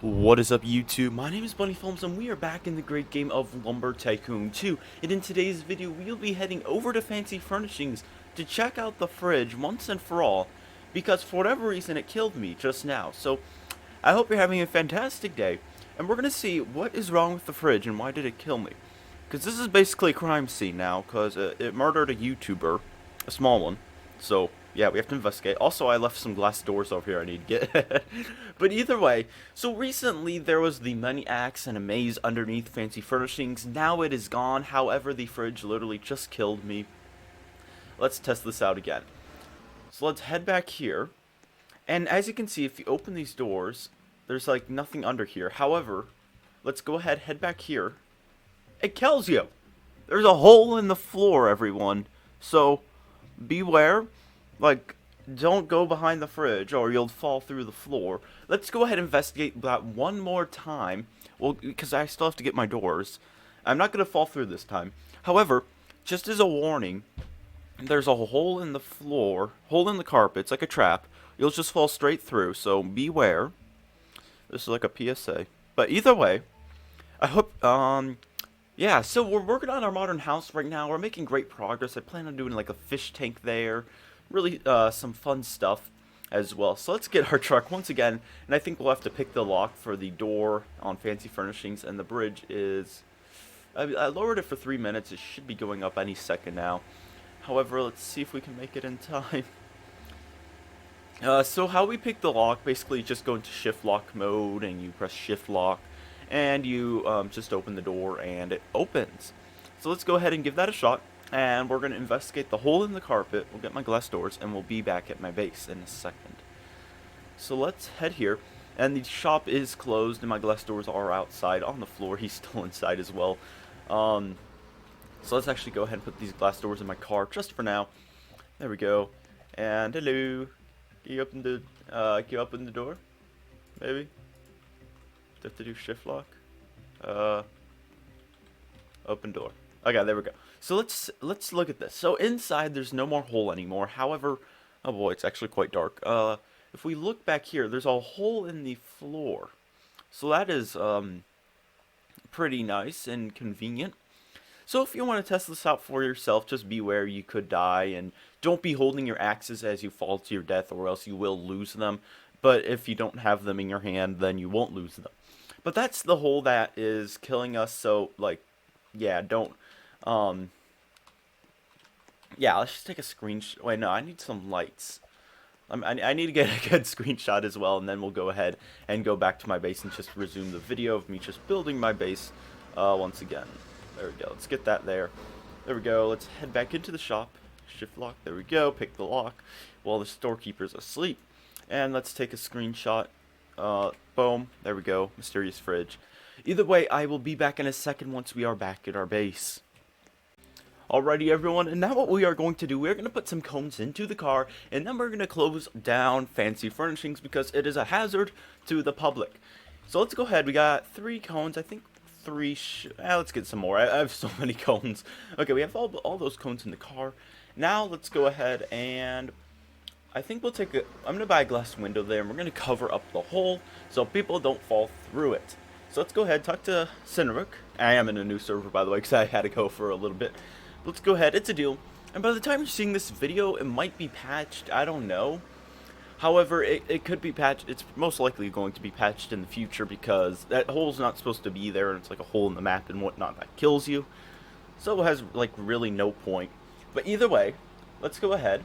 What is up, YouTube? My name is Bunny Films and we are back in the great game of Lumber Tycoon 2. And in today's video we'll be heading over to Fancy Furnishings to check out the fridge once and for all, because for whatever reason it killed me just now. So I hope you're having a fantastic day, and we're going to see what is wrong with the fridge and why did it kill me. Because this is basically a crime scene now, because it murdered a YouTuber, a small one. So yeah, we have to investigate. Also, I left some glass doors over here I need to get. But either way, so recently there was the money axe and a maze underneath Fancy Furnishings. Now it is gone. However, the fridge literally just killed me. Let's test this out again. So let's head back here. And as you can see, if you open these doors, there's like nothing under here. However, let's go ahead, head back here. It kills you. There's a hole in the floor, everyone. So beware. Like, don't go behind the fridge or you'll fall through the floor. Let's go ahead and investigate that one more time. Well, because I still have to get my doors. I'm not going to fall through this time. However, just as a warning, there's a hole in the floor, hole in the carpet. It's like a trap. You'll just fall straight through, so beware. This is like a PSA. But either way, I hope, yeah, so we're working on our modern house right now. We're making great progress. I plan on doing like a fish tank there. Really, some fun stuff as well. So let's get our truck once again, and I think we'll have to pick the lock for the door on Fancy Furnishings, and the bridge is, I lowered it for 3 minutes. It should be going up any second now. However, let's see if we can make it in time. So how we pick the lock, basically you just go into shift lock mode, and you press shift lock, and you just open the door, and it opens. So let's go ahead and give that a shot. And we're going to investigate the hole in the carpet. We'll get my glass doors, and we'll be back at my base in a second. So let's head here. And the shop is closed, and my glass doors are outside on the floor. He's still inside as well. So let's actually go ahead and put these glass doors in my car just for now. There we go. And hello. Can you open the door? Maybe? Do I have to do shift lock? Open door. Okay, there we go. So let's look at this. So inside there's no more hole anymore. However, oh boy, it's actually quite dark. If we look back here, there's a hole in the floor. So that is pretty nice and convenient. So if you want to test this out for yourself, just beware you could die, and don't be holding your axes as you fall to your death, or else you will lose them. But if you don't have them in your hand, then you won't lose them. But that's the hole that is killing us. So like, yeah, don't. Yeah, let's just take a screenshot. Wait, no, I need some lights. I need to get a good screenshot as well, and then we'll go ahead and go back to my base and just resume the video of me just building my base once again. There we go. Let's get that there. There we go. Let's head back into the shop. Shift lock. There we go. Pick the lock while the storekeeper's asleep. And let's take a screenshot. Boom. There we go. Mysterious fridge. Either way, I will be back in a second once we are back at our base. Alrighty, everyone, and now what we are going to do, we're going to put some cones into the car, and then we're going to close down Fancy Furnishings because it is a hazard to the public. So let's go ahead. We got 3 cones, I think 3, let's get some more. I have so many cones. Okay, we have all those cones in the car. Now let's go ahead and I think we'll take I'm going to buy a glass window there, and we're going to cover up the hole so people don't fall through it. So let's go ahead, talk to Cineric. I am in a new server, by the way, because I had to go for a little bit. Let's go ahead, it's a deal. And by the time you're seeing this video, it might be patched, I don't know. However, it could be patched. It's most likely going to be patched in the future because that hole's not supposed to be there, and it's like a hole in the map and whatnot that kills you. So it has like really no point. But either way, let's go ahead,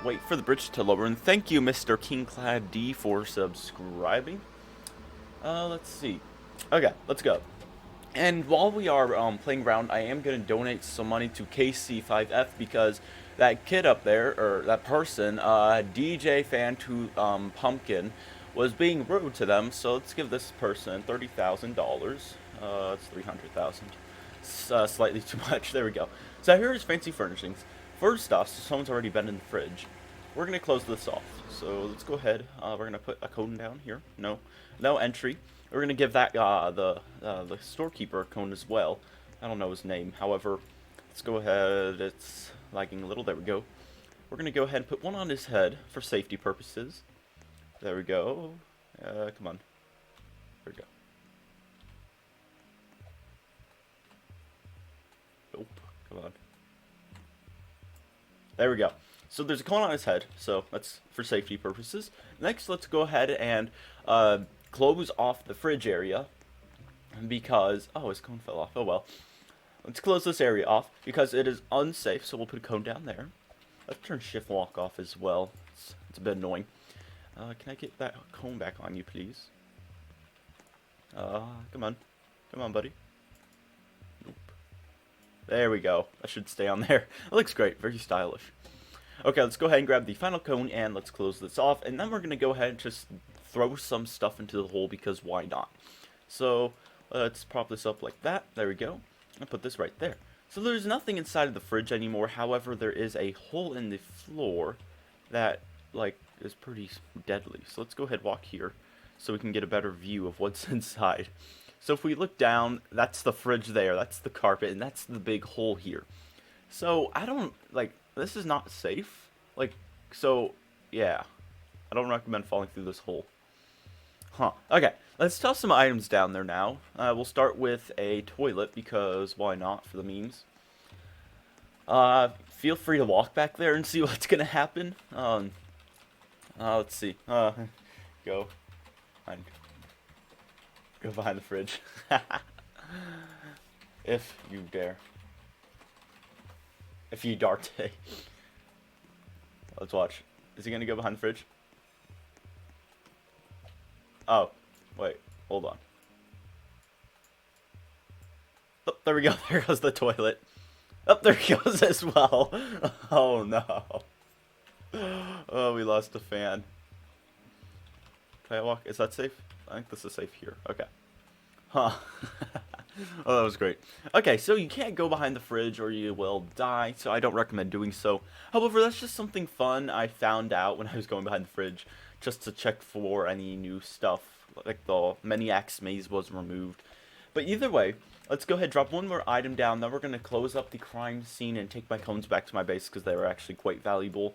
wait for the bridge to lower, and thank you, Mr. Kingclad D, for subscribing. Let's see. Okay, let's go. And while we are playing around, I am going to donate some money to KC5F because that kid up there, or that person, DJ Fan to Pumpkin, was being rude to them. So let's give this person $30,000. It's 300,000. Slightly too much. There we go. So here's Fancy Furnishings. First off, so someone's already been in the fridge. We're going to close this off. So let's go ahead. We're going to put a cone down here. No entry. We're going to give that the storekeeper a cone as well. I don't know his name. However, let's go ahead. It's lagging a little. There we go. We're going to go ahead and put one on his head for safety purposes. There we go. Come on. There we go. Nope. Come on. There we go. So there's a cone on his head, so that's for safety purposes. Next, let's go ahead and close off the fridge area because... Oh, his cone fell off. Oh, well. Let's close this area off because it is unsafe, so we'll put a cone down there. Let's turn shift lock off as well. It's a bit annoying. Can I get that cone back on you, please? Come on. Come on, buddy. Nope. There we go. That should stay on there. It looks great. Very stylish. Okay, let's go ahead and grab the final cone and let's close this off. And then we're going to go ahead and just throw some stuff into the hole because why not? So, let's prop this up like that. There we go. I'll put this right there. So there's nothing inside of the fridge anymore. However, there is a hole in the floor that, like, is pretty deadly. So let's go ahead and walk here so we can get a better view of what's inside. So if we look down, that's the fridge there. That's the carpet, and that's the big hole here. So I don't, like, this is not safe. Like, so, yeah. I don't recommend falling through this hole. Huh. Okay, let's toss some items down there now. We'll start with a toilet, because why not, for the memes. Feel free to walk back there and see what's gonna happen. Let's see. Go behind the fridge. If you dare. If you dare. Let's watch. Is he gonna go behind the fridge? Oh, wait, hold on. Oh, there we go. There goes the toilet. Oh, there he goes as well. Oh no. Oh, we lost a fan. Can I walk? Is that safe? I think this is safe here. Okay. Huh. Oh, that was great. Okay, so you can't go behind the fridge or you will die, so I don't recommend doing so. However, that's just something fun I found out when I was going behind the fridge, just to check for any new stuff, like the Maniac's Maze was removed. But either way, let's go ahead and drop one more item down, then we're going to close up the crime scene and take my cones back to my base because they were actually quite valuable.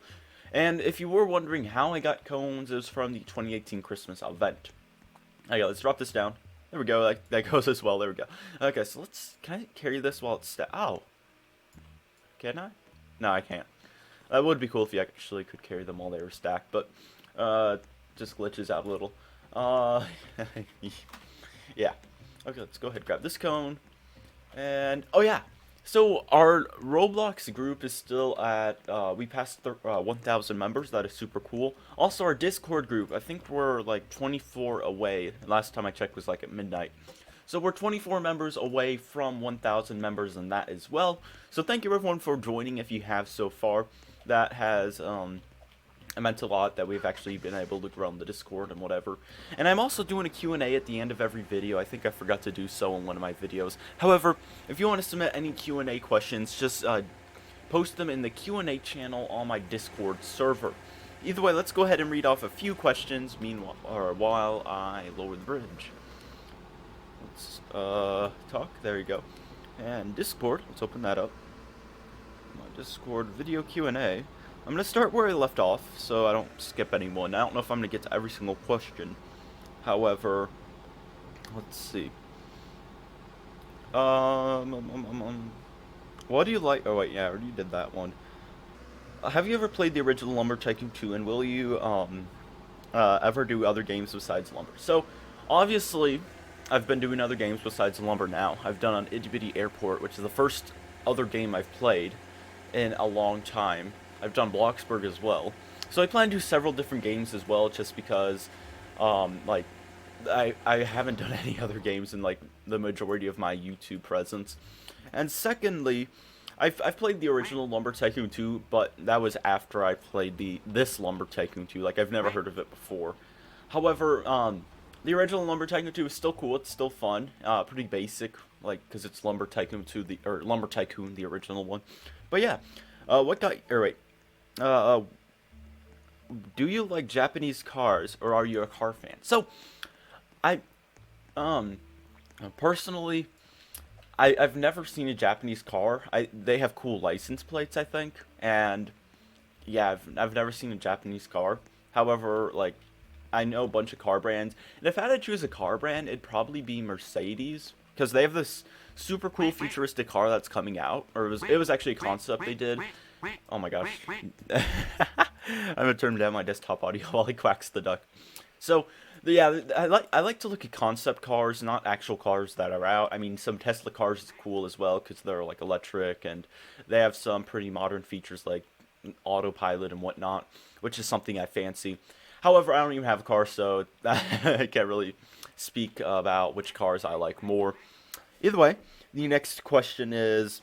And if you were wondering how I got cones, it was from the 2018 Christmas event. Okay, let's drop this down. There we go, that goes as well, there we go. Okay, so can I carry this while it's stacked? Oh. Can I? No, I can't. That would be cool if you actually could carry them while they were stacked, but, just glitches out a little. Yeah. Okay, let's go ahead and grab this cone. And, oh yeah. So, our Roblox group is still at, we passed 1,000 members. That is super cool. Also, our Discord group, I think we're, like, 24 away. Last time I checked was, like, at midnight. So, we're 24 members away from 1,000 members in that as well. So, thank you, everyone, for joining if you have so far. That has, it meant a lot that we've actually been able to grow on the Discord and whatever. And I'm also doing a Q&A at the end of every video. I think I forgot to do so in one of my videos. However, if you want to submit any Q&A questions, just post them in the Q&A channel on my Discord server. Either way, let's go ahead and read off a few questions meanwhile, or while I lower the bridge. Let's talk. There you go. And Discord, let's open that up. My Discord video Q&A. I'm going to start where I left off, so I don't skip anyone. I don't know if I'm going to get to every single question. However, let's see. What do you like? Oh, wait, yeah, I already did that one. Have you ever played the original Lumber Tycoon 2, and will you ever do other games besides Lumber? So, obviously, I've been doing other games besides Lumber now. I've done an Itty Bitty Airport, which is the first other game I've played in a long time. I've done Bloxburg as well. So I plan to do several different games as well, just because, like, I haven't done any other games in, like, the majority of my YouTube presence. And secondly, I've played the original Lumber Tycoon 2, but that was after I played this Lumber Tycoon 2. Like, I've never heard of it before. However, the original Lumber Tycoon 2 is still cool. It's still fun. Pretty basic, like, because it's Lumber Tycoon 2, or Lumber Tycoon, the original one. But yeah, do you like Japanese cars, or are you a car fan? So, personally, I've never seen a Japanese car. They have cool license plates, I think, and yeah, I've never seen a Japanese car. However, like, I know a bunch of car brands, and if I had to choose a car brand, it'd probably be Mercedes, because they have this super cool futuristic car that's coming out, or it was actually a concept they did. Oh my gosh, I'm gonna turn down my desktop audio while he quacks the duck. So, yeah, I like to look at concept cars, not actual cars that are out. I mean, some Tesla cars is cool as well because they're like electric and they have some pretty modern features like autopilot and whatnot, which is something I fancy. However, I don't even have a car, so I can't really speak about which cars I like more. Either way, the next question is,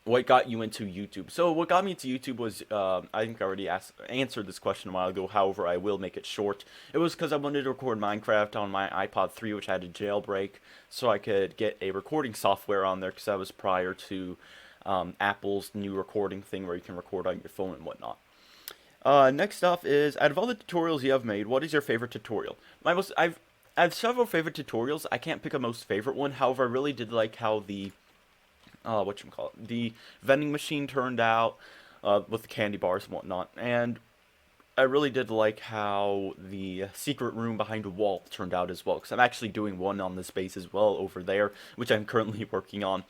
what got you into YouTube? So what got me into YouTube was, I think I already answered this question a while ago. However, I will make it short. It was because I wanted to record Minecraft on my iPod 3, which I had to jailbreak, so I could get a recording software on there, because that was prior to Apple's new recording thing where you can record on your phone and whatnot. Next off is, out of all the tutorials you have made, what is your favorite tutorial? I have several favorite tutorials. I can't pick a most favorite one. However, I really did like how the the vending machine turned out with the candy bars and whatnot, and I really did like how the secret room behind a wall turned out as well, because I'm actually doing one on this base as well over there, which I'm currently working on.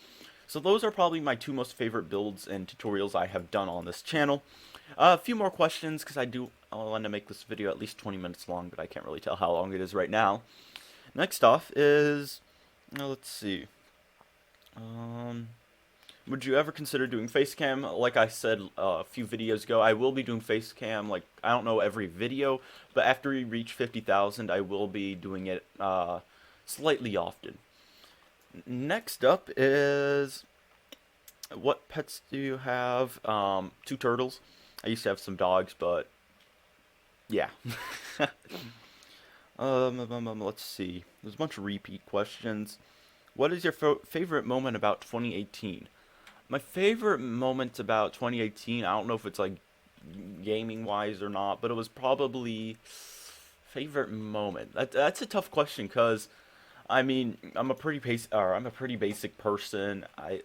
So those are probably my two most favorite builds and tutorials I have done on this channel. A few more questions, because I want to make this video at least 20 minutes long, but I can't really tell how long it is right now. Next off is, let's see. Would you ever consider doing facecam? Like I said a few videos ago, I will be doing facecam, like, I don't know every video, but after we reach 50,000, I will be doing it slightly often. Next up is, what pets do you have? 2 turtles. I used to have some dogs, but yeah. Let's see. There's a bunch of repeat questions. What is your favorite moment about 2018? My favorite moment about 2018, I don't know if it's like gaming wise or not, but it was probably favorite moment. That's a tough question, because I mean, I'm a pretty basic person. I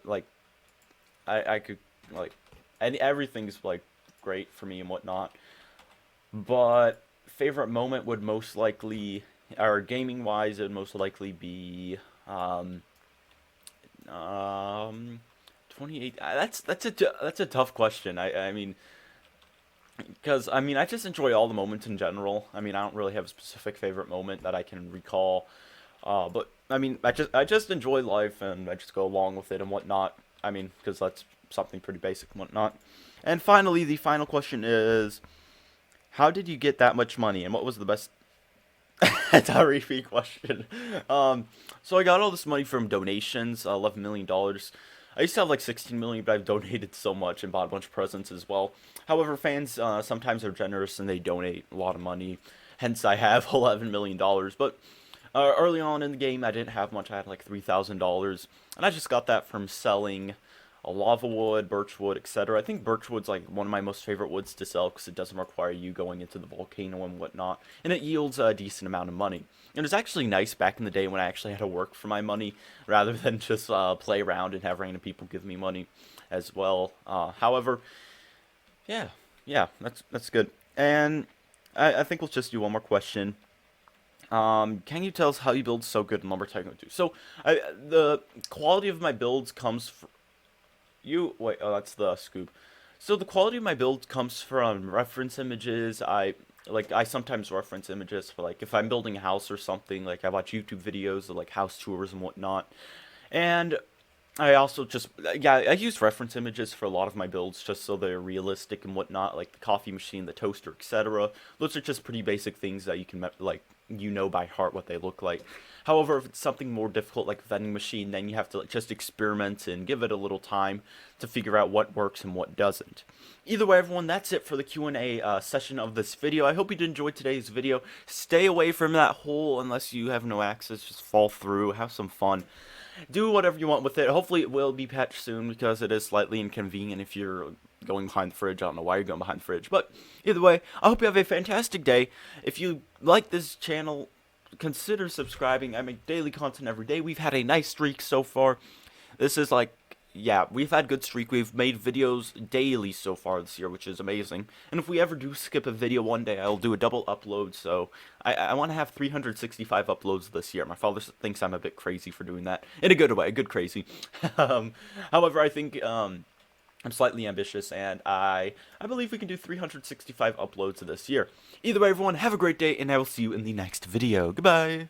could like, and everything's like great for me and whatnot. But favorite moment would most likely, or gaming wise, it would most likely be 28. That's a tough question. I mean, because I mean, I just enjoy all the moments in general. I mean, I don't really have a specific favorite moment that I can recall. But I mean, I just enjoy life, and I just go along with it and whatnot. I mean, because that's something pretty basic and whatnot. And finally, the final question is, how did you get that much money, and what was the best? It's a repeat question. So I got all this money from donations, $11 million. I used to have like 16 million, but I've donated so much and bought a bunch of presents as well. However, fans sometimes are generous and they donate a lot of money. Hence, I have $11 million. But early on in the game, I didn't have much. I had like $3,000. And I just got that from selling a lava wood, birch wood, etc. I think birch wood's like one of my most favorite woods to sell, because it doesn't require you going into the volcano and whatnot, and it yields a decent amount of money. And it was actually nice back in the day when I actually had to work for my money, rather than just play around and have random people give me money as well. However, yeah, that's good. And I think we'll just do one more question. Can you tell us how you build so good in Lumber Tycoon 2? So, the quality of my builds comes from... Wait, oh, that's the scoop. So the quality of my build comes from reference images. I sometimes reference images for, like, if I'm building a house or something, like I watch YouTube videos of like house tours and whatnot. And I also just, yeah, I use reference images for a lot of my builds just so they're realistic and whatnot, like the coffee machine, the toaster, etc. Those are just pretty basic things that you can, like, you know by heart what they look like. However, if it's something more difficult like a vending machine, then you have to, like, just experiment and give it a little time to figure out what works and what doesn't. Either way, everyone, that's it for the Q&A session of this video. I hope you did enjoy today's video. Stay away from that hole unless you have no access. Just fall through. Have some fun. Do whatever you want with it. Hopefully it will be patched soon, because it is slightly inconvenient if you're going behind the fridge. I don't know why you're going behind the fridge. But either way, I hope you have a fantastic day. If you like this channel, consider subscribing. I make daily content every day. We've had a nice streak so far. This is like yeah, we've had good streak. We've made videos daily so far this year, which is amazing. And if we ever do skip a video one day, I'll do a double upload. So I want to have 365 uploads this year. My father thinks I'm a bit crazy for doing that in a good way, a good crazy. um, However, I think I'm slightly ambitious, and I believe we can do 365 uploads this year. Either way, everyone, have a great day, and I will see you in the next video. Goodbye.